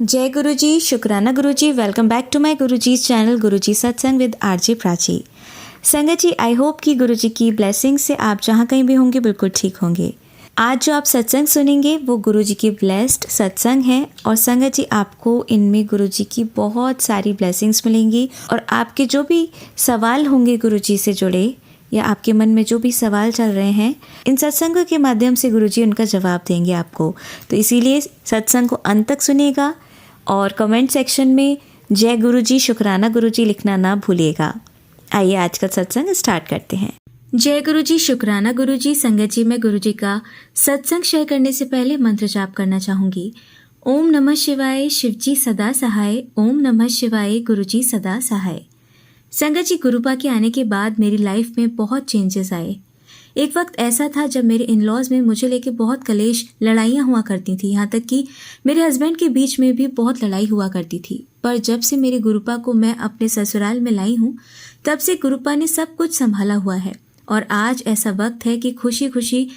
जय गुरुजी, शुक्राना Guruji. Welcome back to my Guruji's channel Guruji सत्संग विद आरजे प्राची। संगत जी, आई होप कि गुरुजी की ब्लेसिंग से आप जहाँ कहीं भी होंगे बिल्कुल ठीक होंगे। आज जो आप सत्संग सुनेंगे वो गुरुजी की ब्लेस्ड सत्संग है और संगत जी आपको इनमें गुरुजी की बहुत सारी ब्लेसिंग्स मिलेंगी और आपके जो भी सवाल होंगे गुरुजी से जुड़े या आपके मन में जो भी सवाल चल रहे हैं, इन सत्संगों के माध्यम से गुरुजी उनका जवाब देंगे आपको। तो इसीलिए सत्संग को अंत तक सुनिएगा और कमेंट सेक्शन में जय गुरुजी, शुक्राना गुरुजी लिखना ना भूलिएगा। आइए आज का सत्संग स्टार्ट करते हैं। जय गुरुजी, शुक्राना गुरुजी। संगत जी, मैं गुरुजी का सत्संग शेयर करने से पहले मंत्र जाप करना चाहूँगी। ओम नमः शिवाय, शिवजी सदा सहाय। ओम नमः शिवाय, गुरुजी सदा सहाय। संगत जी, गुरुपा के आने के बाद मेरी लाइफ में बहुत चेंजेस आए। एक वक्त ऐसा था जब मेरे इन-लॉज में मुझे लेके बहुत कलेश, लड़ाइयाँ हुआ करती थी। यहाँ तक कि मेरे हस्बैंड के बीच में भी बहुत लड़ाई हुआ करती थी। पर जब से मेरे गुरुपा को मैं अपने ससुराल में लाई हूँ, तब से गुरुपा ने सब कुछ संभाला हुआ है और आज ऐसा वक्त है कि खुशी खुशी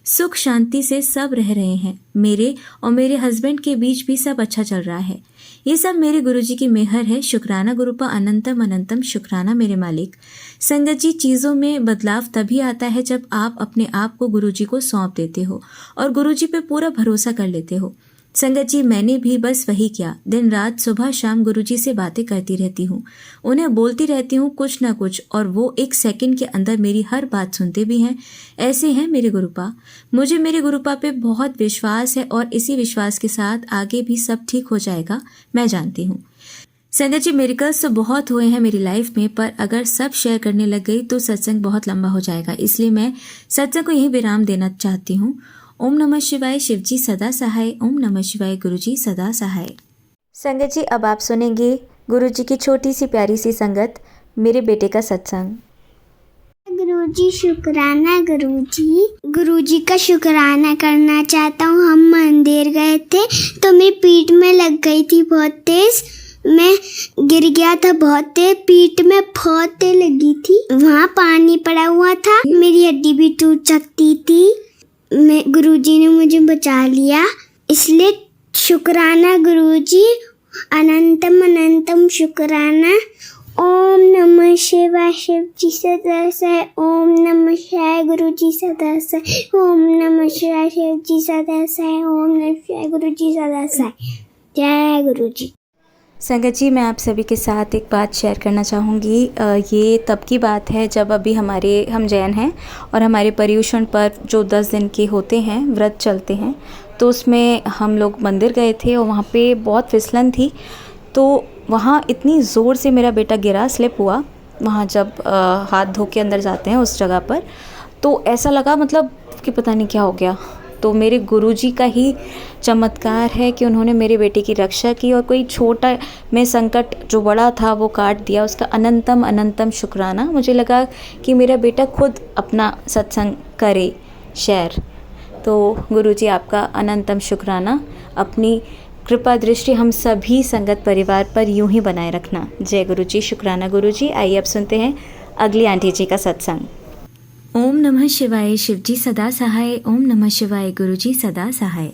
सुख शांति से सब रह रहे हैं। मेरे और मेरे हस्बैंड के बीच भी सब अच्छा चल रहा है। ये सब मेरे गुरुजी की मेहर है। शुक्राना गुरुपा, अनंतम अनंतम शुक्राना मेरे मालिक। संगत जी, चीज़ों में बदलाव तभी आता है जब आप अपने आप को गुरुजी को सौंप देते हो और गुरुजी पे पूरा भरोसा कर लेते हो। संगत जी, मैंने भी बस वही किया। दिन रात सुबह शाम गुरुजी से बातें करती रहती हूँ, उन्हें बोलती रहती हूँ कुछ ना कुछ और वो एक सेकंड के अंदर मेरी हर बात सुनते भी हैं। ऐसे हैं मेरे गुरुपा। मुझे मेरे गुरुपा पे बहुत विश्वास है और इसी विश्वास के साथ आगे भी सब ठीक हो जाएगा, मैं जानती हूँ। संगत जी, मिरेकल्स तो बहुत हुए हैं मेरी लाइफ में, पर अगर सब शेयर करने लग गई तो सत्संग बहुत लंबा हो जाएगा, इसलिए मैं सत्संग को यहीं विराम देना चाहती हूँ। ओम नमः शिवाय, शिवजी सदा सहाय। ओम नमः शिवाय, गुरुजी सदा सहाय। संगत जी, अब आप सुनेंगे गुरुजी की छोटी सी प्यारी सी संगत, मेरे बेटे का सत्संग। गुरुजी शुक्राना गुरुजी। गुरुजी का शुक्राना करना चाहता हूँ। हम मंदिर गए थे तो मेरी पीठ में लग गई थी बहुत तेज। मैं गिर गया था बहुत तेज, पीठ में बहुत तेज लगी थी। वहाँ पानी पड़ा हुआ था, मेरी हड्डी भी टूट सकती थी। मैं गुरुजी ने मुझे बचा लिया, इसलिए शुक्राना गुरुजी, अनंतम अनंतम शुक्राना। ओम नमः शिवाय, शिवजी सदा सहाय। ओम नमः शिवाय, गुरुजी सदा सहाय। ओम नमः शिवाय, शिवजी सदा सहाय। ओम नमः शिवाय, गुरुजी सदा सहाय। जय गुरुजी। संगत जी, मैं आप सभी के साथ एक बात शेयर करना चाहूँगी। ये तब की बात है जब अभी हम जैन हैं और हमारे पर्युषण पर्व जो 10 दिन के होते हैं, व्रत चलते हैं, तो उसमें हम लोग मंदिर गए थे और वहाँ पे बहुत फिसलन थी। तो वहाँ इतनी ज़ोर से मेरा बेटा गिरा, स्लिप हुआ। वहाँ जब हाथ धो के अंदर जाते हैं उस जगह पर, तो ऐसा लगा मतलब कि पता नहीं क्या हो गया। तो मेरे गुरुजी का ही चमत्कार है कि उन्होंने मेरे बेटे की रक्षा की और कोई छोटा में संकट जो बड़ा था वो काट दिया। उसका अनंतम अनंतम शुक्राना। मुझे लगा कि मेरा बेटा खुद अपना सत्संग करे शेयर। तो गुरुजी, आपका अनंतम शुक्राना। अपनी कृपा दृष्टि हम सभी संगत परिवार पर यूं ही बनाए रखना। जय गुरुजी, शुक्राना गुरुजी। आइए अब सुनते हैं अगली आंटी जी का सत्संग। ओम नमः शिवाय, शिवजी सदा सहाय। ओम नमः शिवाय, गुरुजी सदा सहाय।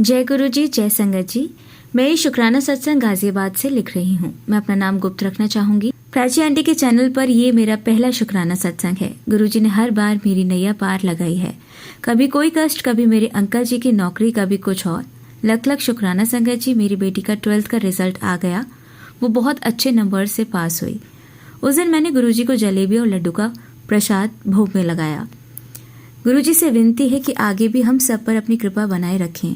जय गुरुजी, जय संगत जी। मैं ये शुक्राना सत्संग गाजियाबाद से लिख रही हूँ। मैं अपना नाम गुप्त रखना चाहूँगी। प्राची आंटी के चैनल पर ये मेरा पहला शुक्राना सत्संग है। गुरुजी ने हर बार मेरी नैया पार लगाई है। कभी कोई कष्ट, कभी मेरे अंकल जी की नौकरी, कभी कुछ और। लख लख शुक्राना संगत जी। मेरी बेटी का 12th का रिजल्ट आ गया, वो बहुत अच्छे नंबर से पास हुई। उस दिन मैंने गुरुजी को जलेबी और लड्डू का प्रसाद भोग में लगाया। गुरुजी से विनती है कि आगे भी हम सब पर अपनी कृपा बनाए रखें।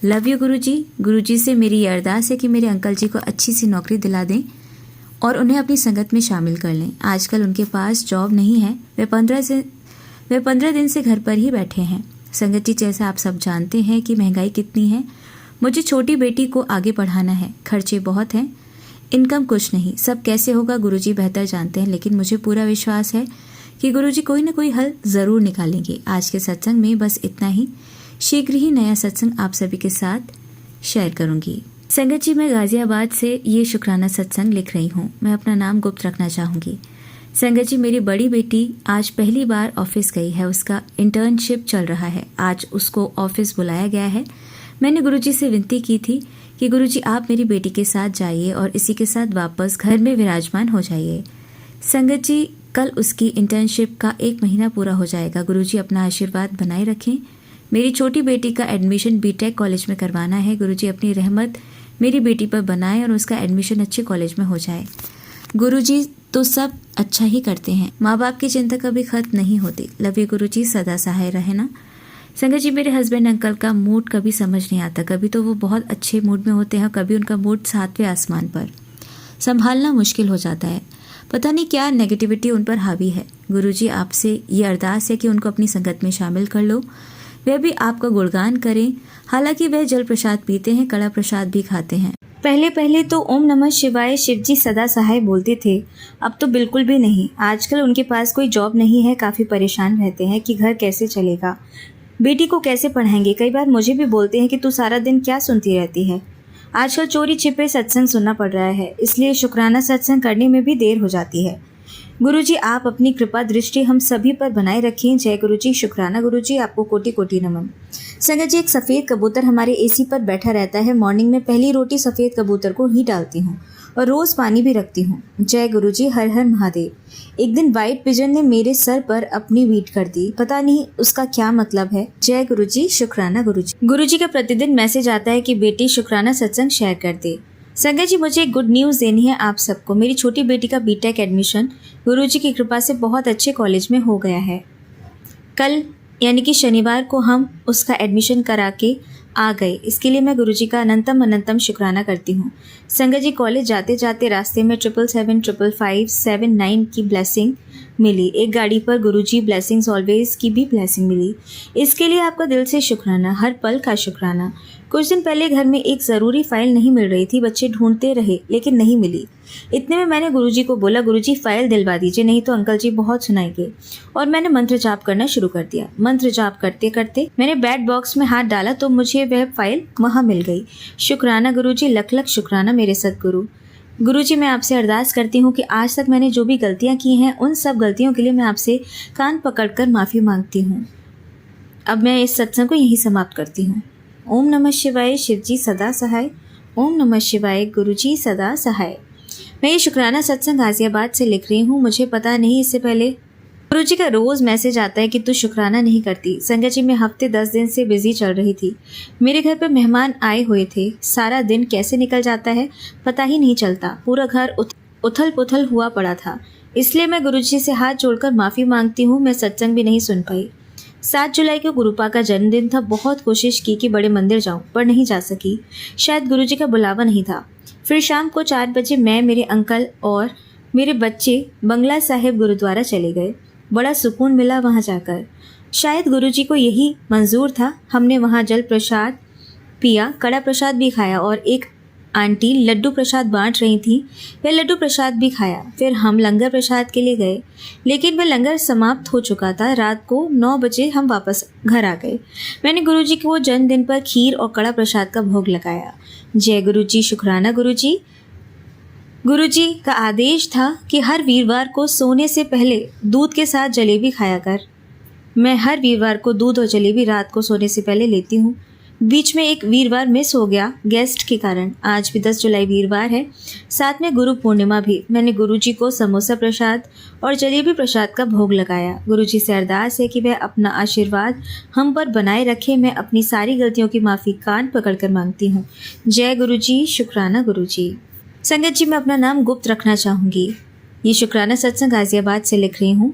लव यू गुरुजी। गुरुजी से मेरी ये अरदास है कि मेरे अंकल जी को अच्छी सी नौकरी दिला दें और उन्हें अपनी संगत में शामिल कर लें। आजकल उनके पास जॉब नहीं है, वे 15 दिन से घर पर ही बैठे हैं। संगत जी, जैसा आप सब जानते हैं कि महंगाई कितनी है। मुझे छोटी बेटी को आगे पढ़ाना है, खर्चे बहुत हैं, इनकम कुछ नहीं। सब कैसे होगा गुरुजी बेहतर जानते हैं, लेकिन मुझे पूरा विश्वास है कि गुरुजी कोई ना कोई हल ज़रूर निकालेंगे। आज के सत्संग में बस इतना ही। शीघ्र ही नया सत्संग आप सभी के साथ शेयर करूंगी। संगत जी, मैं गाजियाबाद से ये शुक्राना सत्संग लिख रही हूँ। मैं अपना नाम गुप्त रखना चाहूँगी। संगत जी, मेरी बड़ी बेटी आज पहली बार ऑफिस गई है। उसका इंटर्नशिप चल रहा है। आज उसको ऑफिस बुलाया गया है। मैंने गुरुजी से विनती की थी कि गुरुजी आप मेरी बेटी के साथ जाइए और इसी के साथ वापस घर में विराजमान हो जाइए। संगत जी, कल उसकी इंटर्नशिप का 1 महीना पूरा हो जाएगा। गुरुजी अपना आशीर्वाद बनाए रखें। मेरी छोटी बेटी का एडमिशन बीटेक कॉलेज में करवाना है। गुरुजी अपनी रहमत मेरी बेटी पर बनाए और उसका एडमिशन अच्छे कॉलेज में हो जाए। गुरुजी तो सब अच्छा ही करते हैं, माँ बाप की चिंता कभी खत्म नहीं होती। लव यू गुरुजी, सदा सहाय रहे ना। संगत जी, मेरे हस्बैंड अंकल का मूड कभी समझ नहीं आता। कभी तो वो बहुत अच्छे मूड में होते हैं, कभी उनका मूड 7वें आसमान पर। संभालना मुश्किल हो जाता है, पता नहीं क्या नेगेटिविटी उन पर हावी है। गुरुजी आपसे ये अरदास है कि उनको अपनी संगत में शामिल कर लो, वह भी आपका गुणगान करें। हालांकि वह जल प्रसाद पीते हैं, कड़ा प्रसाद भी खाते हैं। पहले पहले तो ओम नमः शिवाय शिवजी सदा सहाय बोलते थे, अब तो बिल्कुल भी नहीं। आजकल उनके पास कोई जॉब नहीं है, काफ़ी परेशान रहते हैं कि घर कैसे चलेगा, बेटी को कैसे पढ़ाएंगे। कई बार मुझे भी बोलते हैं कि तू सारा दिन क्या सुनती रहती है। आजकल चोरी छिपे सत्संग सुनना पड़ रहा है, इसलिए शुक्राना सत्संग करने में भी देर हो जाती है। गुरुजी आप अपनी कृपा दृष्टि हम सभी पर बनाए रखें। जय गुरुजी। शुक्राना गुरुजी, आपको कोटि कोटि नमन। संगत जी, एक सफ़ेद कबूतर हमारे एसी पर बैठा रहता है। मॉर्निंग में पहली रोटी सफ़ेद कबूतर को ही डालती हूँ और रोज़ पानी भी रखती हूँ। जय गुरुजी। हर हर महादेव। एक दिन वाइट पिजन ने मेरे सर पर अपनी वीट कर दी, पता नहीं उसका क्या मतलब है। जय गुरुजी। शुक्राना गुरुजी। गुरुजी का प्रतिदिन मैसेज आता है कि बेटी शुक्राना सत्संग शेयर कर दे। संगत जी, मुझे एक गुड न्यूज़ देनी है आप सबको। मेरी छोटी बेटी का बीटेक एडमिशन गुरुजी की कृपा से बहुत अच्छे कॉलेज में हो गया है। कल यानी कि शनिवार को हम उसका एडमिशन करा के आ गए। इसके लिए मैं गुरुजी का अनंतम शुक्राना करती हूँ। संगत जी, कॉलेज जाते जाते रास्ते में 777, 555, 79 की ब्लेसिंग मिली। एक गाड़ी पर गुरुजी ब्लेसिंग्स ऑलवेज की भी ब्लेसिंग मिली। इसके लिए आपका दिल से शुक्राना, हर पल का शुक्राना। कुछ दिन पहले घर में एक ज़रूरी फाइल नहीं मिल रही थी, बच्चे ढूंढते रहे लेकिन नहीं मिली। इतने में मैंने गुरुजी को बोला, गुरुजी फाइल दिलवा दीजिए, नहीं तो अंकल जी बहुत सुनाएंगे। और मैंने मंत्र जाप करना शुरू कर दिया। मंत्र जाप करते करते मैंने बैट बॉक्स में हाथ डाला तो मुझे वह फाइल वहाँ मिल गई। शुक्राना गुरुजी, लख लख शुक्राना मेरे सदगुरु। गुरुजी, मैं आपसे अरदास करती हूँ कि आज तक मैंने जो भी गलतियाँ की हैं उन सब गलतियों के लिए मैं आपसे कान पकड़कर माफ़ी मांगती हूँ। अब मैं इस सत्संग को यहीं समाप्त करती हूँ। ओम नमः शिवाय शिवजी सदा सहाय। ओम नमः शिवाय गुरुजी सदा सहाय। मैं ये शुक्राना सत्संग गाजियाबाद से लिख रही हूँ। मुझे पता नहीं इससे पहले गुरुजी का रोज़ मैसेज आता है कि तू शुक्राना नहीं करती। संगत जी, मैं हफ्ते 10 दिन से बिजी चल रही थी। मेरे घर पर मेहमान आए हुए थे। सारा दिन कैसे निकल जाता है पता ही नहीं चलता। पूरा घर उथल पुथल हुआ पड़ा था। इसलिए मैं गुरुजी से हाथ जोड़कर माफ़ी मांगती हूँ। मैं सत्संग भी नहीं सुन पाई। 7 जुलाई को गुरुपा का जन्मदिन था। बहुत कोशिश की कि बड़े मंदिर जाऊं पर नहीं जा सकी, शायद गुरुजी का बुलावा नहीं था। फिर शाम को 4 बजे मैं, मेरे अंकल और मेरे बच्चे बंगला साहिब गुरुद्वारा चले गए। बड़ा सुकून मिला वहां जाकर। शायद गुरुजी को यही मंजूर था। हमने वहां जल प्रसाद पिया, कड़ा प्रसाद भी खाया और एक आंटी लड्डू प्रसाद बांट रही थी, वह लड्डू प्रसाद भी खाया। फिर हम लंगर प्रसाद के लिए गए, लेकिन वह लंगर समाप्त हो चुका था। रात को 9 बजे हम वापस घर आ गए। मैंने गुरुजी को जन्मदिन पर खीर और कड़ा प्रसाद का भोग लगाया। जय गुरुजी। शुक्राना गुरुजी। गुरुजी का आदेश था कि हर वीरवार को सोने से पहले दूध के साथ जलेबी खाया कर। मैं हर वीरवार को दूध और जलेबी रात को सोने से पहले लेती हूँ। बीच में एक वीरवार मिस हो गया गेस्ट के कारण। आज भी 10 जुलाई वीरवार है, साथ में गुरु पूर्णिमा भी। मैंने गुरुजी को समोसा प्रसाद और जलेबी प्रसाद का भोग लगाया। गुरुजी से अरदास है कि वह अपना आशीर्वाद हम पर बनाए रखे। मैं अपनी सारी गलतियों की माफ़ी कान पकड़कर मांगती हूँ। जय गुरुजी। शुक्राना गुरुजी। संगत जी, मैं अपना नाम गुप्त रखना चाहूँगी। ये शुक्राना सत्संग गाजियाबाद से लिख रही हूँ।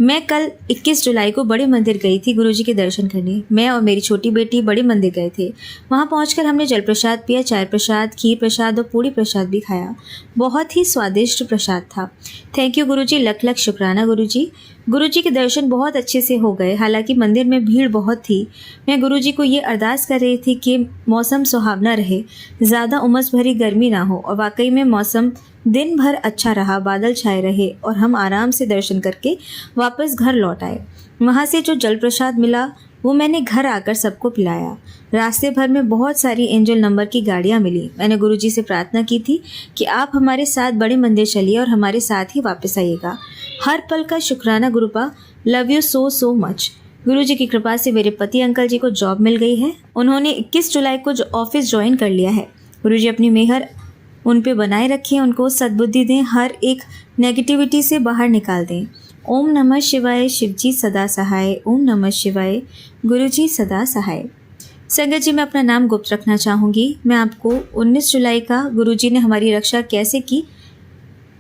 मैं कल 21 जुलाई को बड़े मंदिर गई थी गुरुजी के दर्शन करने। मैं और मेरी छोटी बेटी बड़े मंदिर गए थे। वहाँ पहुँचकर हमने जल प्रसाद पिया, चाय प्रसाद, खीर प्रसाद और पूड़ी प्रसाद भी खाया। बहुत ही स्वादिष्ट प्रसाद था। थैंक यू गुरुजी। लख लख शुक्राना गुरुजी। गुरुजी के दर्शन बहुत अच्छे से हो गए। हालांकि मंदिर में भीड़ बहुत थी। मैं गुरुजी को ये अरदास कर रही थी कि मौसम सुहावना रहे, ज़्यादा उमस भरी गर्मी ना हो। और वाकई में मौसम दिन भर अच्छा रहा, बादल छाए रहे और हम आराम से दर्शन करके वापस घर लौट आए। वहाँ से जो जल प्रसाद मिला वो मैंने घर आकर सबको पिलाया। रास्ते भर में बहुत सारी एंजल नंबर की गाड़ियाँ मिली। मैंने गुरुजी से प्रार्थना की थी कि आप हमारे साथ बड़े मंदिर चलिए और हमारे साथ ही वापस आइएगा। हर पल का शुक्राना गुरुपा। Love you so much. Guruji की कृपा से मेरे पति अंकल जी को जॉब मिल गई है। उन्होंने 21 जुलाई को ऑफिस ज्वाइन कर लिया है। गुरु जी अपनी मेहर उन पे बनाए रखें, उनको सद्बुद्धि दें, हर एक नेगेटिविटी से बाहर निकाल दें। ओम नमः शिवाय, शिव जी सदा सहाय। ओम नमः शिवाय, गुरु जी सदा सहाय। संगत जी, मैं अपना नाम गुप्त रखना चाहूँगी। मैं आपको 19 जुलाई का गुरु जी ने हमारी रक्षा कैसे की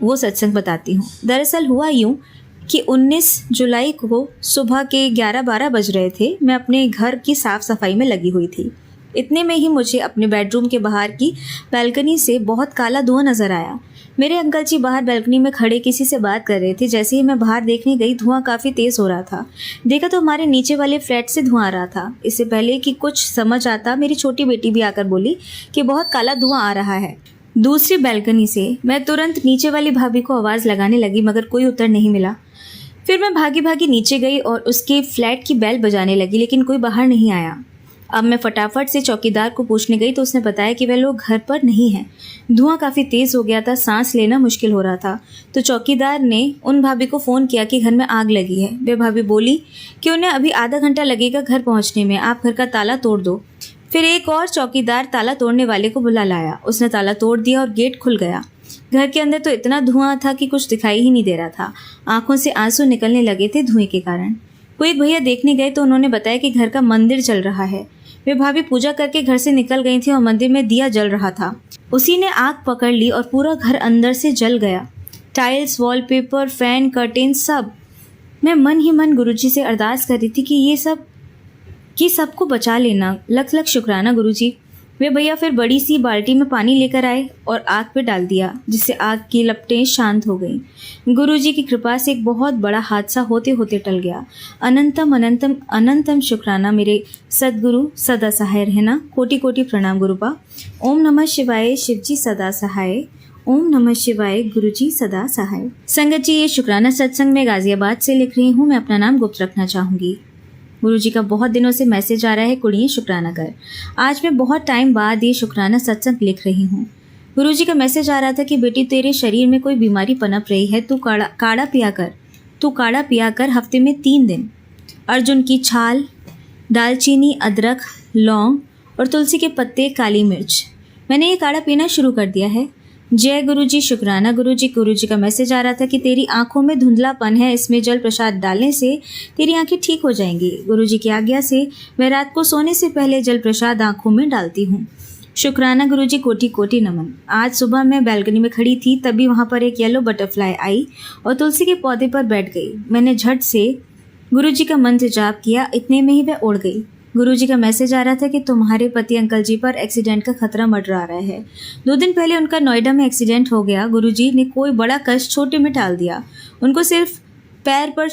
वो सत्संग बताती हूँ। दरअसल हुआ यूँ कि 19 जुलाई को सुबह के 11-12 बज रहे थे। मैं अपने घर की साफ़ सफाई में लगी हुई थी। इतने में ही मुझे अपने बेडरूम के बाहर की बालकनी से बहुत काला धुआं नज़र आया। मेरे अंकल जी बाहर बालकनी में खड़े किसी से बात कर रहे थे। जैसे ही मैं बाहर देखने गई, धुआं काफ़ी तेज़ हो रहा था। देखा तो हमारे नीचे वाले फ्लैट से धुआं आ रहा था। इससे पहले कि कुछ समझ आता, मेरी छोटी बेटी भी आकर बोली कि बहुत काला धुआं आ रहा है। दूसरी बालकनी से मैं तुरंत नीचे वाली भाभी को आवाज़ लगाने लगी, मगर कोई उत्तर नहीं मिला। फिर मैं भागी भागी नीचे गई और उसके फ्लैट की बेल बजाने लगी, लेकिन कोई बाहर नहीं आया। अब मैं फटाफट से चौकीदार को पूछने गई तो उसने बताया कि वह लोग घर पर नहीं हैं। धुआं काफ़ी तेज़ हो गया था, सांस लेना मुश्किल हो रहा था। तो चौकीदार ने उन भाभी को फ़ोन किया कि घर में आग लगी है। वे भाभी बोली कि उन्हें अभी आधा घंटा लगेगा घर पहुंचने में, आप घर का ताला तोड़ दो। फिर एक और चौकीदार ताला तोड़ने वाले को बुला लाया। उसने ताला तोड़ दिया और गेट खुल गया। घर के अंदर तो इतना धुआं था कि कुछ दिखाई ही नहीं दे रहा था। आंखों से आंसू निकलने लगे थे धुएं के कारण। वो एक भैया देखने गए तो उन्होंने बताया कि घर का मंदिर चल रहा है। वे भाभी पूजा करके घर से निकल गई थी और मंदिर में दिया जल रहा था। उसी ने आग पकड़ ली और पूरा घर अंदर से जल गया। टाइल्स, वॉलपेपर, फैन, कर्टेन सब। मैं मन ही मन गुरुजी से अरदास कर रही थी कि सबको बचा लेना। लख लख शुक्राना गुरुजी। वे भैया फिर बड़ी सी बाल्टी में पानी लेकर आए और आग पे डाल दिया, जिससे आग की लपटें शांत हो गईं। गुरुजी की कृपा से एक बहुत बड़ा हादसा होते होते टल गया। अनंतम अनंतम अनंतम शुक्राना मेरे सदगुरु, सदा सहाय रहना। कोटि कोटि प्रणाम गुरुपा। ओम नमः शिवाय, शिवजी सदा सहाय। ओम नमः शिवाय, गुरुजी सदा सहाय। संगत जी, ये शुक्राना सत्संग में गाजियाबाद से लिख रही हूँ। मैं अपना नाम गुप्त रखना चाहूँगी। गुरुजी का बहुत दिनों से मैसेज आ रहा है, कुड़िए शुक्राना कर। आज मैं बहुत टाइम बाद ये शुक्राना सत्संग लिख रही हूँ। गुरुजी का मैसेज आ रहा था कि बेटी, तेरे शरीर में कोई बीमारी पनप रही है, तू काढ़ा पिया कर हफ्ते में 3 दिन। अर्जुन की छाल, दालचीनी, अदरक, लौंग और तुलसी के पत्ते, काली मिर्च। मैंने ये काढ़ा पीना शुरू कर दिया है। जय गुरुजी, शुक्राना गुरुजी। गुरुजी का मैसेज आ रहा था कि तेरी आंखों में धुंधलापन है, इसमें जल प्रसाद डालने से तेरी आंखें ठीक हो जाएंगी। गुरुजी की आज्ञा से मैं रात को सोने से पहले जल प्रसाद आंखों में डालती हूँ। शुक्राना गुरुजी, कोटि कोटि नमन। आज सुबह मैं बालकनी में खड़ी थी, तभी वहाँ पर एक येलो बटरफ्लाई आई और तुलसी के पौधे पर बैठ गई। मैंने झट से गुरुजी का मंत्र जाप किया, इतने में ही वह उड़ गई। गुरुजी का मैसेज आ रहा था कि तुम्हारे पति अंकल जी पर एक्सीडेंट का खतरा मंडरा रहा है। 2 दिन पहले उनका नोएडा में एक्सीडेंट हो गया। गुरुजी ने कोई बड़ा कष्ट छोटे में टाल दिया। उनको सिर्फ पैर पर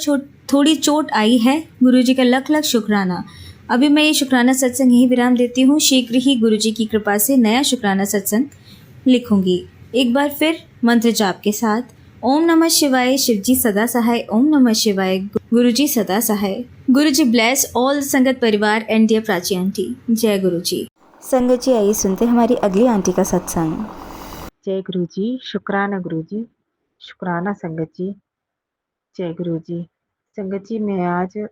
थोड़ी चोट आई है। गुरुजी का लख लख शुक्राना। अभी मैं ये शुक्राना सत्संग यही विराम देती हूँ। शीघ्र ही गुरुजी की कृपा से नया शुक्राना सत्संग लिखूंगी। एक बार फिर मंत्र जाप के साथ। ओम नमः शिवाय, शिवजी सदा सहाय। ओम नमः शिवाय, गुरुजी सदा सहाय। गुरुजी ब्लेस ऑल संगत परिवार एंड डियर प्राची आंटी। जय गुरुजी। संगत जी, आइए सुनते हमारी अगली आंटी का सत्संग। जय गुरुजी, शुक्राना गुरुजी, शुक्राना संगत जी। जय गुरुजी। संगत जी, मैं आज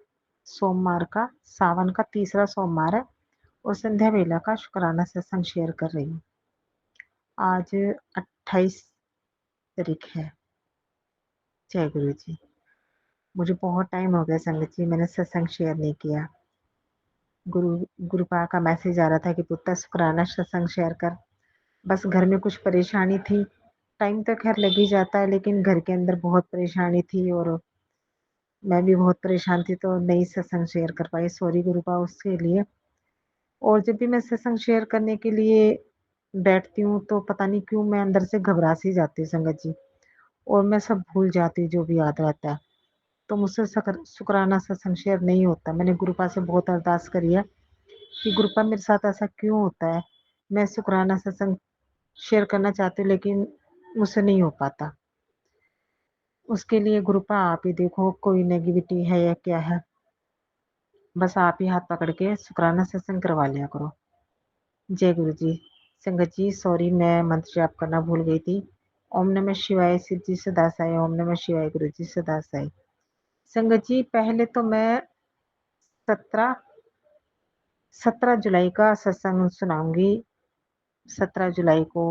सोमवार का, सावन का तीसरा सोमवार है और संध्या वेला का शुक्राना सत्संग शेयर कर रही हूँ। आज 28 तारीख है। जय गुरुजी। मुझे बहुत टाइम हो गया संगत जी, मैंने सत्संग शेयर नहीं किया। गुरुपा का मैसेज आ रहा था कि पुत्र शुक्राना सत्संग शेयर कर। बस घर में कुछ परेशानी थी। टाइम तो खैर लग ही जाता है, लेकिन घर के अंदर बहुत परेशानी थी और मैं भी बहुत परेशान थी, तो नहीं सत्संग शेयर कर पाई। सॉरी गुरुपा उसके लिए। और जब भी मैं सत्संग शेयर करने के लिए बैठती हूँ तो पता नहीं क्यों मैं अंदर से घबरा सी जाती हूँ संगत जी, और मैं सब भूल जाती हूँ जो भी याद रहता है। तो मुझसे शुक्राना सत्संग शेयर नहीं होता। मैंने गुरुपा से बहुत अरदास करी है कि गुरुपा मेरे साथ ऐसा क्यों होता है। मैं शुक्राना सत्संग शेयर करना चाहती हूँ, लेकिन मुझसे नहीं हो पाता। उसके लिए गुरुपा आप ही देखो, कोई नेगेटिविटी है या क्या है। बस आप ही हाथ पकड़ के शुक्राना सत्संग करवा लिया करो। जय गुरु जी। संगत जी, सॉरी, मैं मंत्र जाप करना भूल गई थी। ओम नमः शिवाय, शिव जी सदा साई। ओम नमः शिवाय, गुरु जी सदा साई। संगत जी, पहले तो मैं 17 जुलाई का सत्संग सुनाऊंगी 17 जुलाई को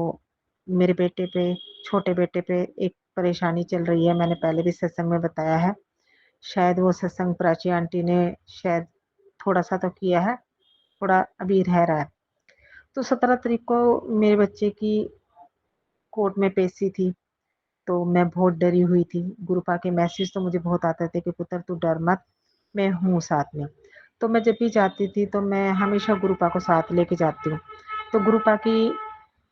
मेरे बेटे पे, छोटे बेटे पे एक परेशानी चल रही है। मैंने पहले भी सत्संग में बताया है। शायद वो सत्संग प्राची आंटी ने शायद थोड़ा-सा तो किया है, थोड़ा अभी रह रहा है। तो 17 तारीख को मेरे बच्चे की कोर्ट में पेशी थी, तो मैं बहुत डरी हुई थी। गुरुपा के मैसेज तो मुझे बहुत आते थे कि पुत्र तू डर मत, मैं हूँ साथ में। तो मैं जब भी जाती थी तो मैं हमेशा गुरुपा को साथ लेके जाती हूँ। तो गुरुपा की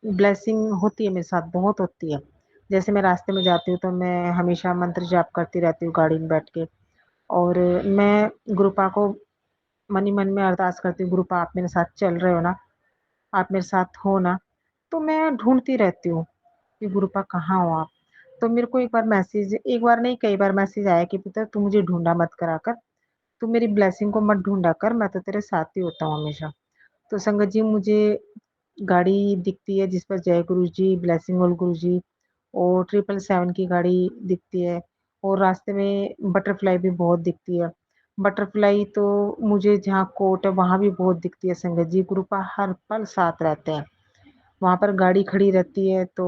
ब्लेसिंग होती है मेरे साथ, बहुत होती है। जैसे मैं रास्ते में जाती हूँ तो मैं हमेशा मंत्र जाप करती रहती हूँ गाड़ी में बैठ के, और मैं गुरुपा को मन ही मन में अरदास करती हूँ, गुरुपा आप मेरे साथ चल रहे हो ना, आप मेरे साथ हो ना। तो मैं ढूंढती रहती हूँ कि गुरुपा कहाँ हो आप। तो मेरे को एक बार नहीं कई बार मैसेज आया कि पुत्र तू मुझे ढूंढा मत करा कर, तू मेरी ब्लेसिंग को मत ढूंढा कर, मैं तो तेरे साथ ही होता हूँ हमेशा। तो संगत जी मुझे गाड़ी दिखती है जिस पर जय गुरु जी, ब्लेसिंग ऑल गुरु जी और 777 की गाड़ी दिखती है, और रास्ते में बटरफ्लाई भी बहुत दिखती है। बटरफ्लाई तो मुझे जहाँ कोर्ट है वहाँ भी बहुत दिखती है संगत जी। गुरुपा हर पल साथ रहते हैं। वहाँ पर गाड़ी खड़ी रहती है तो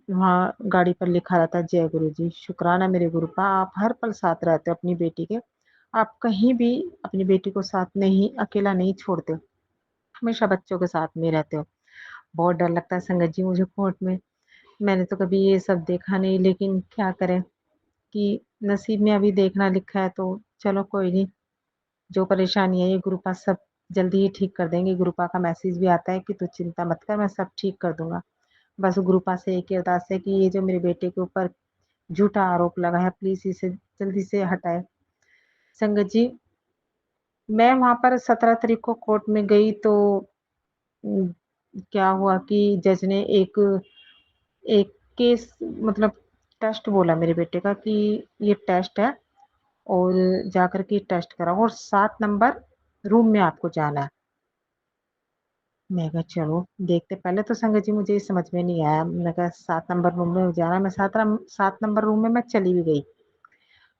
वहाँ गाड़ी पर लिखा रहता है जय गुरु जी। शुक्राना मेरे गुरुपा, आप हर पल साथ रहते हो अपनी बेटी के। आप कहीं भी अपनी बेटी को साथ नहीं, अकेला नहीं छोड़ते, हमेशा बच्चों के साथ में रहते हो। बहुत डर लगता है संगत जी मुझे कोर्ट में। मैंने तो कभी ये सब देखा नहीं, लेकिन क्या करें कि नसीब में अभी देखना लिखा है, तो चलो कोई नहीं। जो परेशानी है ये गुरुपा सब जल्दी ही ठीक कर देंगे। गुरुपा का मैसेज भी आता है कि तू चिंता मत कर, मैं सब ठीक कर दूंगा। बस गुरुपा से एक ही अरदास है कि ये जो मेरे बेटे के ऊपर झूठा आरोप लगा है प्लीज इसे जल्दी से हटाए। संगत जी मैं वहां पर 17 तारीख को कोर्ट में गई तो उम, क्या हुआ कि जज ने एक एक केस मतलब टेस्ट बोला मेरे बेटे का कि ये टेस्ट है और जाकर के टेस्ट कराओ और 7 नंबर रूम में आपको जाना है। मैं कहा चलो देखते। पहले तो संगत जी मुझे समझ में नहीं आया। मैंने कहा 7 नंबर रूम में जाना है, मैं 7 नंबर रूम में मैं चली भी गई।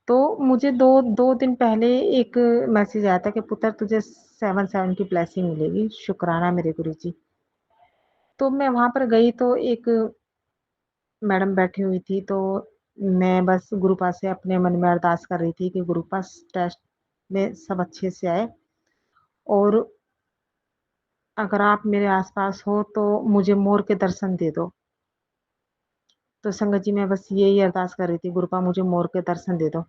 तो मुझे 2 दिन पहले एक मैसेज आया था कि पुत्र तुझे 7 की ब्लेसिंग मिलेगी, शुक्राना मेरे गुरुजी। तो मैं वहां पर गई तो एक मैडम बैठी हुई थी, तो मैं बस गुरुपा से अपने मन में अरदास कर रही थी कि गुरुपा टेस्ट में सब अच्छे से आए, और अगर आप मेरे आसपास हो तो मुझे मोर के दर्शन दे दो। तो संगत जी मैं बस यही अरदास कर रही थी, गुरुपा मुझे मोर के दर्शन दे दो।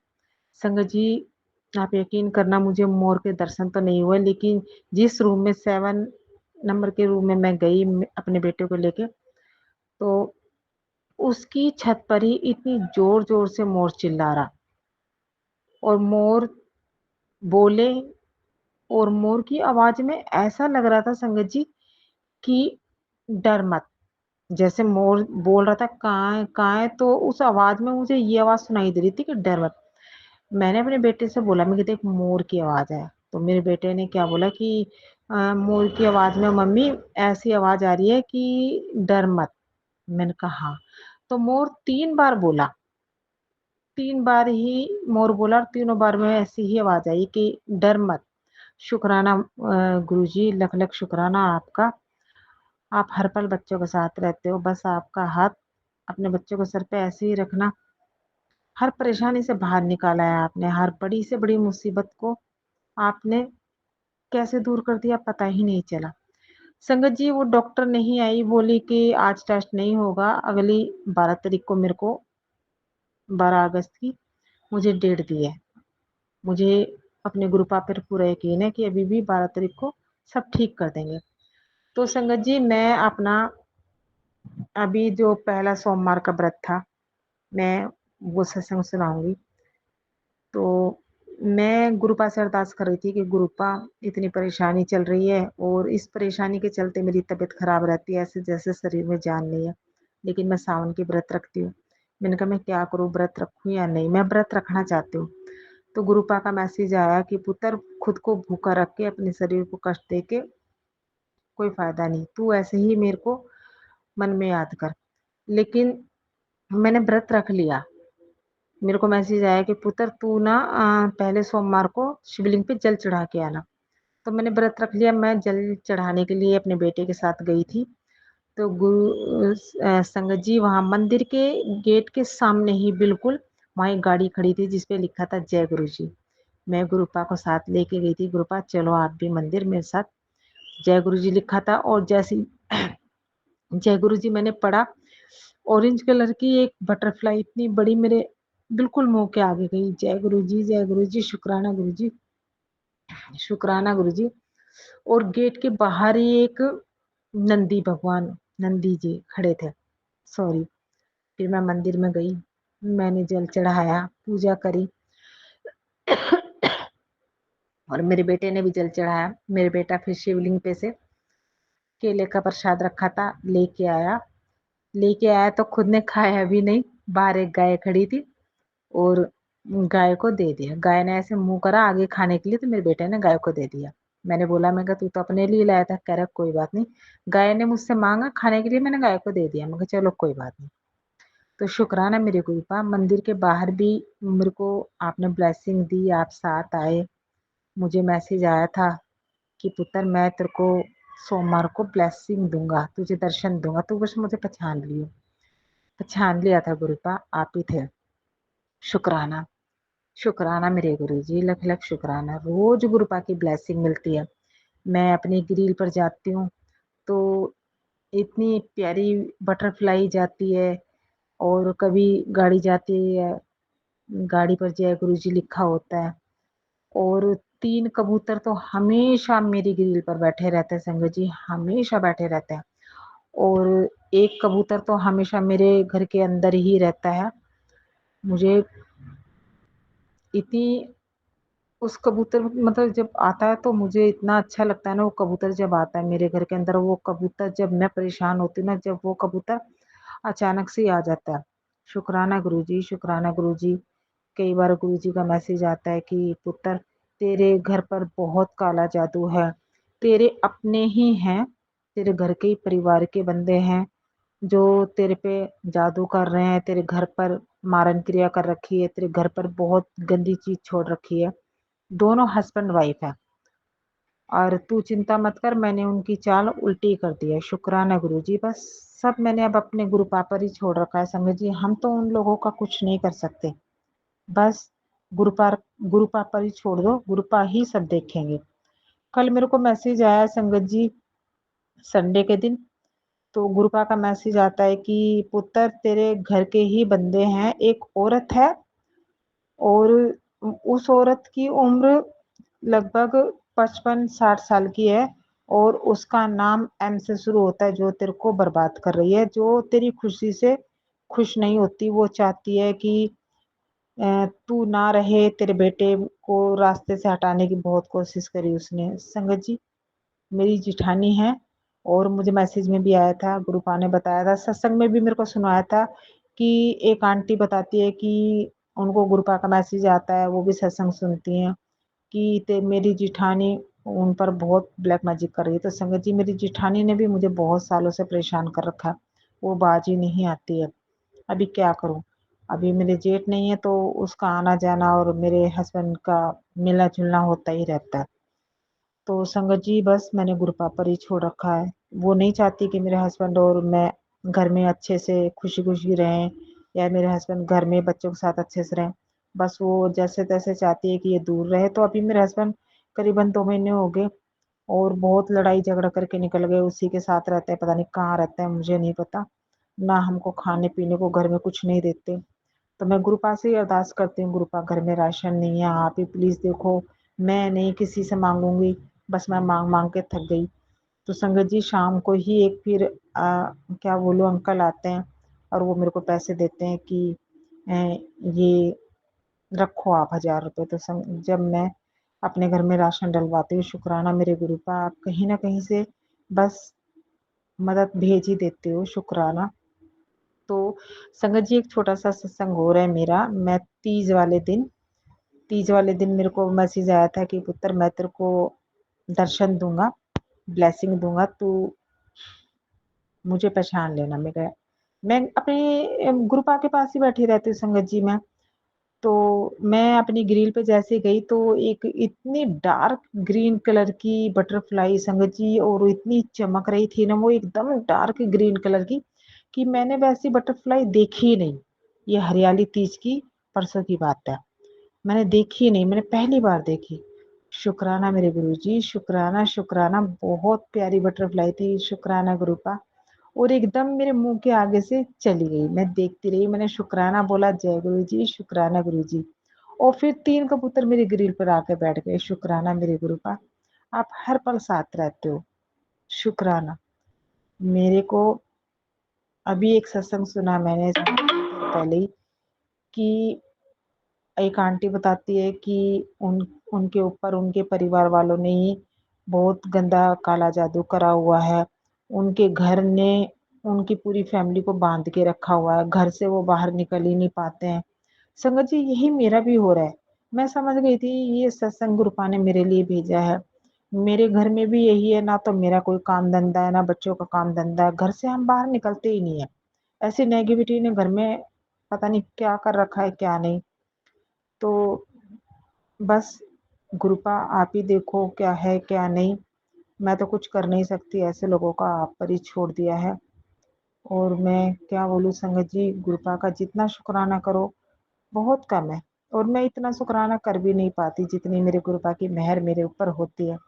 संगत जी आप यकीन करना मुझे मोर के दर्शन तो नहीं हुए, लेकिन जिस रूम में 7 नंबर के रूम में मैं गई अपने बेटे को लेके, तो उसकी छत पर ही इतनी जोर जोर से मोर चिल्ला रहा, और मोर बोले, और मोर की आवाज में ऐसा लग रहा था संगत जी कि डर मत। जैसे मोर बोल रहा था कहाँ है, तो उस आवाज में मुझे ये आवाज सुनाई दे रही थी कि डर मत। मैंने अपने बेटे से बोला, मैं देख मोर की आवाज है। तो मेरे बेटे ने क्या बोला कि मोर की आवाज में मम्मी ऐसी आवाज आ रही है कि डर मत। मैंने कहा हाँ। तो मोर 3 बार बोला, 3 बार ही मोर बोला, और तीनों बार में ऐसी ही आवाज आई कि डर मत। शुक्राना गुरुजी, लख लख शुक्राना आपका। आप हर पल बच्चों के साथ रहते हो, बस आपका हाथ अपने बच्चों के सर पे ऐसे ही रखना। हर परेशानी से बाहर निकाला है आपने, हर बड़ी से बड़ी मुसीबत को आपने कैसे दूर कर दिया पता ही नहीं चला। संगत जी वो डॉक्टर नहीं आई, बोली कि आज टेस्ट नहीं होगा, अगली 12 तारीख को मेरे को 12 अगस्त की मुझे डेट दी है। मुझे अपने गुरुपा पर पूरा यकीन है कि अभी भी 12 तारीख को सब ठीक कर देंगे। तो संगत जी मैं अपना अभी जो पहला सोमवार का व्रत था, मैं वो सत्संग सुनाऊंगी। तो मैं गुरुपा से अरदास कर रही थी कि गुरुपा इतनी परेशानी चल रही है, और इस परेशानी के चलते मेरी तबीयत खराब रहती है, ऐसे जैसे शरीर में जान नहीं है, लेकिन मैं सावन की व्रत रखती हूँ। मैंने कहा मैं क्या करूँ, व्रत रखूँ या नहीं, मैं व्रत रखना चाहती हूँ। तो गुरुपा का मैसेज आया कि पुत्र खुद को भूखा रख के अपने शरीर को कष्ट दे के कोई फायदा नहीं, तू ऐसे ही मेरे को मन में याद कर। लेकिन मैंने व्रत रख लिया। मेरे को मैसेज आया कि पुत्र तू ना पहले सोमवार को शिवलिंग पे जल चढ़ा के आना। तो मैंने व्रत रख लिया। मैं जल चढ़ाने के लिए अपने बेटे के साथ गई थी। तो संगत जी वहाँ मंदिर के गेट के सामने ही बिल्कुल वहाँ एक गाड़ी खड़ी थी जिसपे लिखा था जय गुरु जी। मैं गुरुपा को साथ लेके गई थी, गुरुपा चलो आप भी मंदिर मेरे साथ। जय गुरु जी लिखा था और जैसे जय गुरु जी मैंने पढ़ा, ऑरेंज कलर की एक बटरफ्लाई इतनी बड़ी मेरे बिल्कुल मुंह के आगे गई। जय गुरु जी, शुक्राना गुरु जी, शुक्राना गुरु जी। और गेट के बाहर ही एक नंदी भगवान, नंदी जी खड़े थे, सॉरी। फिर मैं मंदिर में गई, मैंने जल चढ़ाया, पूजा करी और मेरे बेटे ने भी जल चढ़ाया। मेरे बेटा फिर शिवलिंग पे से केले का प्रसाद रखा था लेके आया तो खुद ने खाया भी नहीं। बाहर एक गाय खड़ी थी और गाय को दे दिया। गाय ने ऐसे मुंह करा आगे खाने के लिए तो मेरे बेटे ने गाय को दे दिया। मैंने बोला, मैं कहा तू तो अपने लिए लाया था। कह रहा कोई बात नहीं, गाय ने मुझसे मांगा खाने के लिए, मैंने गाय को दे दिया। मैं कहा चलो कोई बात नहीं। तो शुक्राना मेरे गुरुपा, मंदिर के बाहर भी मेरे को आपने ब्लेसिंग दी, आप साथ आए। मुझे मैसेज आया था कि पुत्र मैं तेरे को सोमवार को ब्लेसिंग दूंगा, तुझे दर्शन दूंगा। तू बस मुझे पहचान लियो। पहचान लिया था गुरुपा, आप ही थे। शुक्राना, शुक्राना मेरे गुरु जी, लख लख शुक्राना। रोज गुरुपा की ब्लेसिंग मिलती है। मैं अपनी ग्रिल पर जाती हूँ तो इतनी प्यारी बटरफ्लाई जाती है और कभी गाड़ी जाती है, गाड़ी पर जय गुरु जी लिखा होता है। और 3 कबूतर तो हमेशा मेरी ग्रिल पर बैठे रहते हैं संगत जी, हमेशा बैठे रहते हैं। और एक कबूतर तो हमेशा मेरे घर के अंदर ही रहता है। मुझे इतनी उस कबूतर मतलब जब आता है तो मुझे इतना अच्छा लगता है ना, वो कबूतर जब आता है मेरे घर के अंदर। वो कबूतर जब मैं परेशान होती हूँ ना, जब वो कबूतर अचानक से आ जाता है। शुक्राना गुरुजी, शुक्राना गुरुजी। कई बार गुरुजी का मैसेज आता है कि पुत्र तेरे घर पर बहुत काला जादू है, तेरे अपने ही हैं, तेरे घर के ही परिवार के बंदे हैं जो तेरे पे जादू कर रहे हैं, तेरे घर पर मारन क्रिया कर रखी है, तेरे घर पर बहुत गंदी चीज छोड़ रखी है। दोनों हस्बैंड वाइफ है और तू चिंता मत कर, मैंने उनकी चाल उल्टी कर दी है। शुक्राना गुरुजी। बस सब मैंने अब अपने गुरु पापर ही छोड़ रखा है संगत जी। हम तो उन लोगों का कुछ नहीं कर सकते। बस गुरुपार गुरुपा पर ही छोड़ दो, गुरुपा ही सब देखेंगे। कल मेरे को मैसेज आया संगत जी, संडे के दिन। तो गुरुपा का मैसेज आता है कि पुत्र तेरे घर के ही बंदे हैं, एक औरत है और उस औरत की उम्र लगभग 55-60 साल की है और उसका नाम एम से शुरू होता है, जो तेरे को बर्बाद कर रही है, जो तेरी खुशी से खुश नहीं होती। वो चाहती है कि तू ना रहे। तेरे बेटे को रास्ते से हटाने की बहुत कोशिश करी उसने संगत जी। मेरी जिठानी है और मुझे मैसेज में भी आया था, गुरुपा ने बताया था, सत्संग में भी मेरे को सुनाया था कि एक आंटी बताती है कि उनको गुरुपा का मैसेज आता है, वो भी सत्संग सुनती हैं कि मेरी जिठानी उन पर बहुत ब्लैक मैजिक कर रही है। तो संगत जी मेरी जिठानी ने भी मुझे बहुत सालों से परेशान कर रखा है, वो बाज ही नहीं आती है। अभी क्या करूं? अभी मेरे जेठ नहीं है तो उसका आना जाना और मेरे हस्बैंड का मिलना जुलना होता ही रहता है। तो संगत जी बस मैंने गुरुपा पर ही छोड़ रखा है। वो नहीं चाहती कि मेरे हस्बैंड और मैं घर में अच्छे से खुशी खुशी रहें या मेरे हस्बैंड घर में बच्चों के साथ अच्छे से रहें। बस वो जैसे तैसे चाहती है कि ये दूर रहे। तो अभी मेरे हस्बैंड करीबन 2 महीने हो गए और बहुत लड़ाई झगड़ा करके निकल गए। उसी के साथ रहते हैं, पता नहीं कहाँ रहते हैं, मुझे नहीं पता। ना हमको खाने पीने को घर में कुछ नहीं देते। तो मैं गुरुपा से ही अरदास करती हूँ, गुरुपा घर में राशन नहीं है, आप ही प्लीज देखो। मैं नहीं किसी से मांगूंगी, बस मैं मांग मांग के थक गई। तो संगत जी शाम को ही एक फिर क्या बोलूं अंकल आते हैं और वो मेरे को पैसे देते हैं कि ये रखो आप 1000 रुपए। तो जब मैं अपने घर में राशन डलवाती हूँ, शुक्राना मेरे गुरुपा, आप कहीं ना कहीं से बस मदद भेज ही देते हो, शुक्राना। तो संगत जी एक छोटा सा सत्संग हो रहा है मेरा। मैं तीज वाले दिन मेरे को मैसेज आया था कि पुत्र मैं तेरे को दर्शन दूंगा, ब्लेसिंग दूंगा, तू मुझे पहचान लेना। मैं अपने गुरुपा के पास ही बैठी रहती हूँ संगत जी। मैं तो मैं अपनी ग्रिल पे जैसे गई तो एक इतनी डार्क ग्रीन कलर की बटरफ्लाई संगत जी, और इतनी चमक रही थी ना वो एकदम डार्क ग्रीन कलर की, कि मैंने वैसी बटरफ्लाई देखी ही नहीं। ये हरियाली तीज की परसों की बात है। मैंने देखी ही नहीं, मैंने पहली बार देखी। शुक्राना मेरे गुरुजी, शुक्राना, शुक्राना, बहुत प्यारी बटरफ्लाई थी, शुक्राना गुरु का। और एकदम मेरे मुँह के आगे से चली गई। मैं देखती रही, मैंने शुक्राना बोला, जय गुरुजी, शुक्राना गुरुजी। और फिर 3 कबूतर मेरी ग्रिल पर आके बैठ गए। शुक्राना मेरे गुरु का, आप हर पल साथ रहते हो, शुक्राना। मेरे को अभी एक सत्संग सुना मैंने थोड़ी देर पहले ही, कि एक आंटी बताती है कि उनके ऊपर उनके परिवार वालों ने ही बहुत गंदा काला जादू करा हुआ है। उनके घर ने उनकी पूरी फैमिली को बांध के रखा हुआ है, घर से वो बाहर निकल ही नहीं पाते हैं। संगत जी, यही मेरा भी हो रहा है। मैं समझ गई थी ये सत्संग गुरुपा ने मेरे लिए भेजा है। मेरे घर में भी यही है, ना तो मेरा कोई काम धंधा है, ना बच्चों का काम धंधा है। घर से हम बाहर निकलते ही नहीं है। ऐसी नेगेटिविटी ने घर में पता नहीं क्या कर रखा है, क्या नहीं। तो बस गुरुपा आप ही देखो क्या है क्या नहीं। मैं तो कुछ कर नहीं सकती, ऐसे लोगों का आप पर ही छोड़ दिया है। और मैं क्या बोलूँ संगत जी, गुरुपा का जितना शुक्राना करो बहुत कम है। और मैं इतना शुक्राना कर भी नहीं पाती जितनी मेरे गुरुपा की मेहर मेरे ऊपर होती है।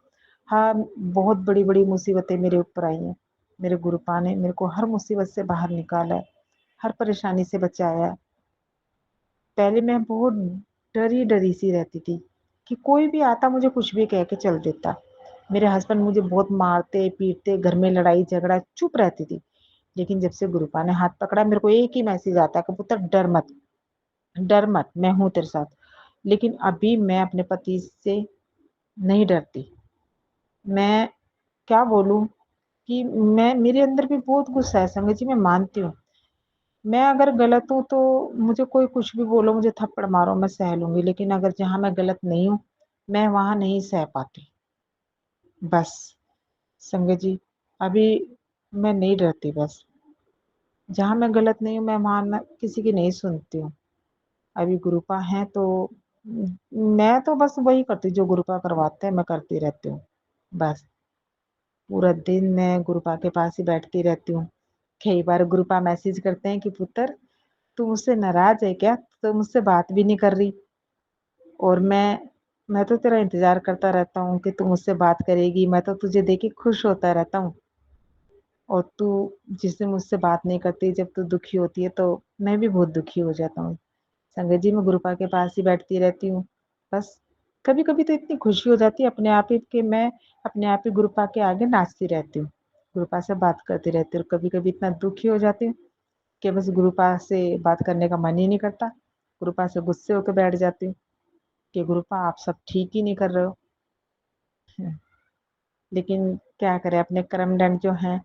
हाँ, बहुत बड़ी-बड़ी मुसीबतें मेरे ऊपर आई हैं। मेरे गुरुपा ने मेरे को हर मुसीबत से बाहर निकाला है, हर परेशानी से बचाया है। पहले मैं बहुत डरी-डरी सी रहती थी, कि कोई भी आता मुझे कुछ भी कह के चल देता। मेरे हस्बैंड मुझे बहुत मारते, पीटते, घर में लड़ाई झगड़ा, चुप रहती थी। लेकिन जब से गुरुपा ने हाथ पकड़ा, मेरे को एक ही मैसेज आता है कि पुत्र डर मत, मैं हूँ तेरे साथ। लेकिन अभी मैं अपने पति से नहीं डरती। मैं क्या बोलूँ कि मैं मेरे अंदर भी बहुत गुस्सा है संगत जी, मैं मानती हूँ। मैं अगर गलत हूँ तो मुझे कोई कुछ भी बोलो, मुझे थप्पड़ मारो, मैं सह लूँगी। लेकिन अगर जहाँ मैं गलत नहीं हूँ, मैं वहाँ नहीं सह पाती। बस संगत जी, अभी मैं नहीं डरती बस। जहाँ मैं गलत नहीं हूँ, मैं वहाँ ना किसी की नहीं सुनती हूँ। अभी गुरुपा हैं तो मैं तो बस वही करती हूँ, जो गुरुपा करवाते हैं, मैं करती रहती हूँ। बस पूरा दिन मैं गुरुपा के पास ही बैठती रहती हूँ। कई बार गुरुपा मैसेज करते हैं कि पुत्र, तू मुझसे नाराज़ है क्या? तो मुझसे बात भी नहीं कर रही। और मैं तो तेरा इंतज़ार करता रहता हूँ कि तू मुझसे बात करेगी, मैं तो तुझे देख के खुश होता रहता हूँ। और तू जिस दिन मुझसे बात नहीं करती, जब तू दुखी होती है तो मैं भी बहुत दुखी हो जाता हूँ। संगत जी, मैं गुरुपा के पास ही बैठती रहती हूँ। बस कभी-कभी तो इतनी खुशी हो जाती है अपने आप ही, कि मैं अपने आप ही गुरुपा के आगे नाचती रहती हूँ। गुरुपा से बात करती रहती हूँ। कभी-कभी इतना दुखी हो जाती हूँ कि बस गुरुपा से बात करने का मन ही नहीं करता। गुरुपा से गुस्से होके बैठ जाती हूँ कि गुरुपा आप सब ठीक ही नहीं कर रहे हो। लेकिन क्या करें, अपने कर्मदंड जो हैं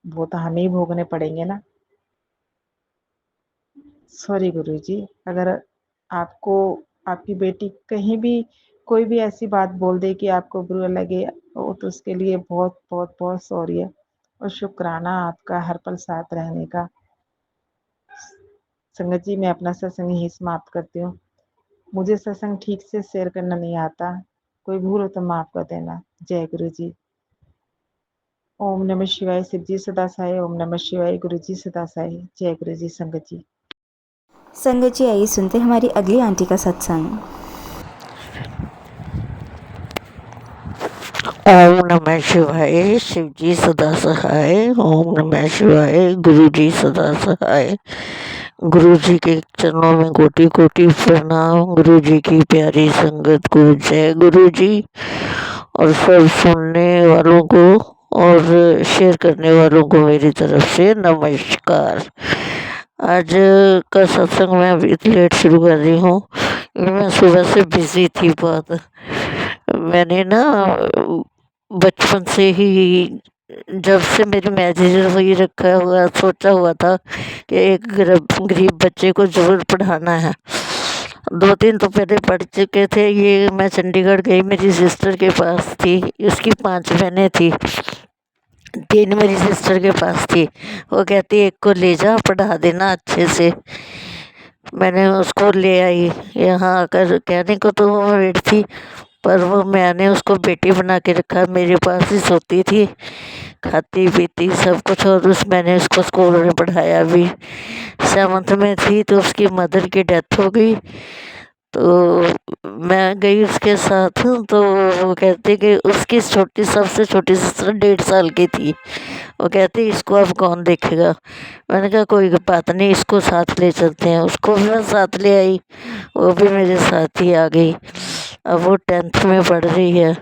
वो तो हमें ही भोगने पड़ेंगे ना। सॉरी गुरुजी, अगर आपको आपकी बेटी कहीं भी कोई भी ऐसी बात बोल दे कि आपको बुरा लगे, तो उसके लिए बहुत बहुत बहुत सॉरी है। और शुक्राना आपका हर पल साथ रहने का। संगत जी, मैं अपना सत्संग यहीं समाप्त करती हूँ। मुझे सत्संग ठीक से शेयर करना नहीं आता, कोई भूल हो तो माफ कर देना। जय गुरु जी। ओम नमः शिवाय। शिव जी सदा सहाय। ओम नमः शिवाय। गुरु जी सदा सहाय। जय गुरु जी। संगत जी, संगत जी, आइए सुनते हैं हमारी अगली आंटी का सत्संग। ओम नमः शिवाय। शिव जी सदा सहाय। ओम नमः शिवाय। गुरु जी सदा सहाय। गुरु जी के चरणों में कोटि कोटि प्रणाम। गुरु जी की प्यारी संगत को जय गुरु जी। और सब सुनने वालों को और शेयर करने वालों को मेरी तरफ से नमस्कार। आज का सत्संग मैं अभी लेट शुरू कर रही हूँ, मैं सुबह से बिजी थी बहुत। मैंने ना बचपन से ही, जब से मेरे मैनेजर वही रखा हुआ, सोचा हुआ था कि एक गरीब बच्चे को ज़रूर पढ़ाना है। 2-3 तो पहले पढ़ चुके थे। ये मैं चंडीगढ़ गई, मेरी सिस्टर के पास थी, उसकी 5 बहनें थी, 3 मेरी सिस्टर के पास थी। वो कहती एक को ले जा, पढ़ा देना अच्छे से। मैंने उसको ले आई यहाँ आकर, कहने को तो वो वेट थी, पर वो मैंने उसको बेटी बना के रखा, मेरे पास ही सोती थी, खाती पीती सब कुछ। और मैंने उसको स्कूल में पढ़ाया भी। 7th में थी तो उसकी मदर की डेथ हो गई, तो मैं गई उसके साथ। तो वो कहती कि उसकी सबसे छोटी सिस्टर 1.5 साल की थी। वो कहती इसको अब कौन देखेगा। मैंने कहा कोई बात नहीं, इसको साथ ले चलते हैं। उसको भी मैं साथ ले आई, वो भी मेरे साथ ही आ गई। अब वो 10th में पढ़ रही है।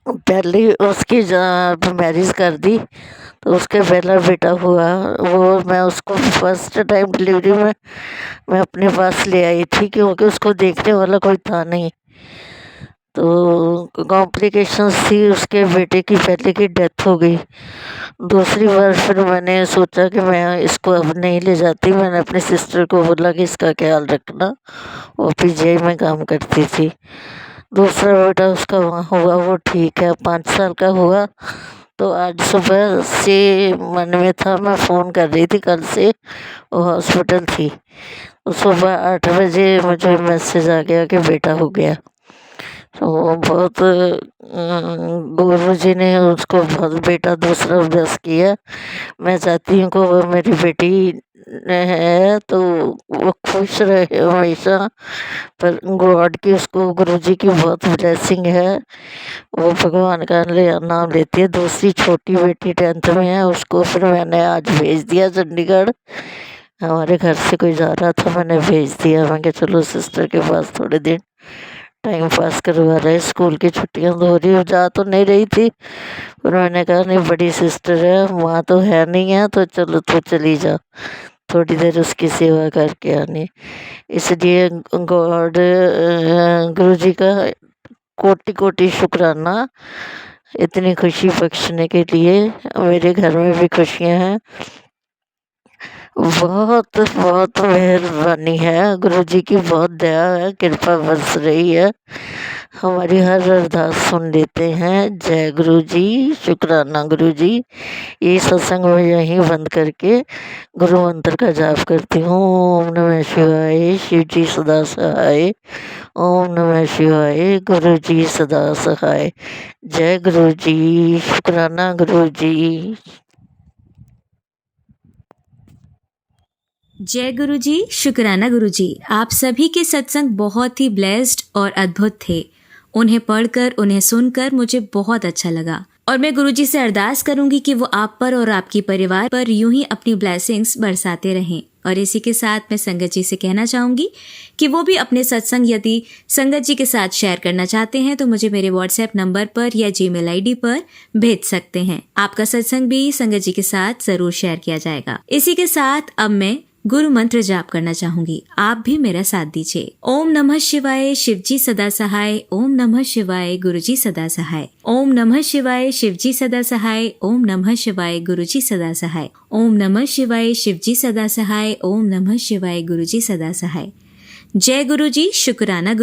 पहले उसकी जब मैरिज कर दी तो उसके पहला बेटा हुआ, वो मैं उसको फर्स्ट टाइम डिलीवरी में मैं अपने पास ले आई थी, क्योंकि उसको देखने वाला कोई था नहीं। तो कॉम्प्लिकेशंस थी, उसके बेटे की पहले की डेथ हो गई। दूसरी बार फिर मैंने सोचा कि मैं इसको अब नहीं ले जाती। मैंने अपनी सिस्टर को बोला कि इसका ख्याल रखना, वो पीजीआई में काम करती थी। दूसरा बेटा उसका वहाँ हुआ, वो ठीक है, 5 साल का हुआ। तो आज सुबह से मन में था, मैं फ़ोन कर रही थी कल से, वो हॉस्पिटल थी। तो सुबह 8 बजे मुझे मैसेज आ गया कि बेटा हो गया। तो वो बहुत गुरु जी ने उसको बहुत बेटा दूसरा ब्लेस किया। मैं चाहती हूँ कि वो मेरी बेटी है तो वो खुश रहे हमेशा। पर गॉड की, उसको गुरु जी की बहुत ब्लेसिंग है, वो भगवान का नाम लेती है। दूसरी छोटी बेटी 10th में है, उसको फिर मैंने आज भेज दिया चंडीगढ़। हमारे घर से कोई जा रहा था, मैंने भेज दिया। मैं कहा चलो सिस्टर के पास थोड़े दिन टाइम पास करवा रहे, स्कूल की छुट्टियां तो हो रही, जा तो नहीं रही थी, पर मैंने कहा नहीं बड़ी सिस्टर है, माँ तो है नहीं है, तो चलो तो चली जा, थोड़ी देर उसकी सेवा करके आनी। इसलिए गॉड, गुरु जी का कोटि कोटि शुक्राना इतनी खुशी बख्शने के लिए। मेरे घर में भी खुशियाँ हैं। बहुत बहुत मेहरबानी है, गुरु जी की बहुत दया है, कृपा बरस रही है, हमारी हर अरदास सुन लेते हैं। जय गुरु जी, शुक्राना गुरु जी। ये सत्संग में यहीं बंद करके गुरु मंत्र का जाप करती हूँ। ओम नमः शिवाय, शिव जी सदा सहाय। ओम नमः शिवाय, गुरु जी सदा सहाय। जय गुरु जी, शुक्राना गुरु जी। जय गुरु जी, शुक्राना गुरु जी। आप सभी के सत्संग बहुत ही ब्लेस्ड और अद्भुत थे। उन्हें पढ़कर, उन्हें सुनकर मुझे बहुत अच्छा लगा, और मैं गुरु जी से अरदास करूंगी कि वो आप पर और आपके परिवार पर यूं ही अपनी ब्लेसिंग्स बरसाते रहें। और इसी के साथ मैं संगत जी से कहना चाहूंगी कि वो भी अपने सत्संग यदि संगत जी के साथ शेयर करना चाहते हैं तो मुझे मेरे व्हाट्सएप नंबर पर या जीमेल आईडी पर भेज सकते हैं। आपका सत्संग भी संगत जी के साथ जरूर शेयर किया जाएगा। इसी के साथ अब मैं गुरु मंत्र जाप करना चाहूंगी, आप भी मेरा साथ दीजिए। ओम नमः शिवाय, शिव जी सदा सहाय। ओम नमः शिवाय, गुरु जी सदा सहाय। ओम नमः शिवाय, शिव जी सदा सहाय। ओम नमः शिवाय, गुरु जी सदा सहाय। ओम नमः शिवाय, शिव जी सदा सहाय। ओम नमः शिवाय, गुरु जी सदा सहाय। जय गुरु जी, शुक्राना गुरु।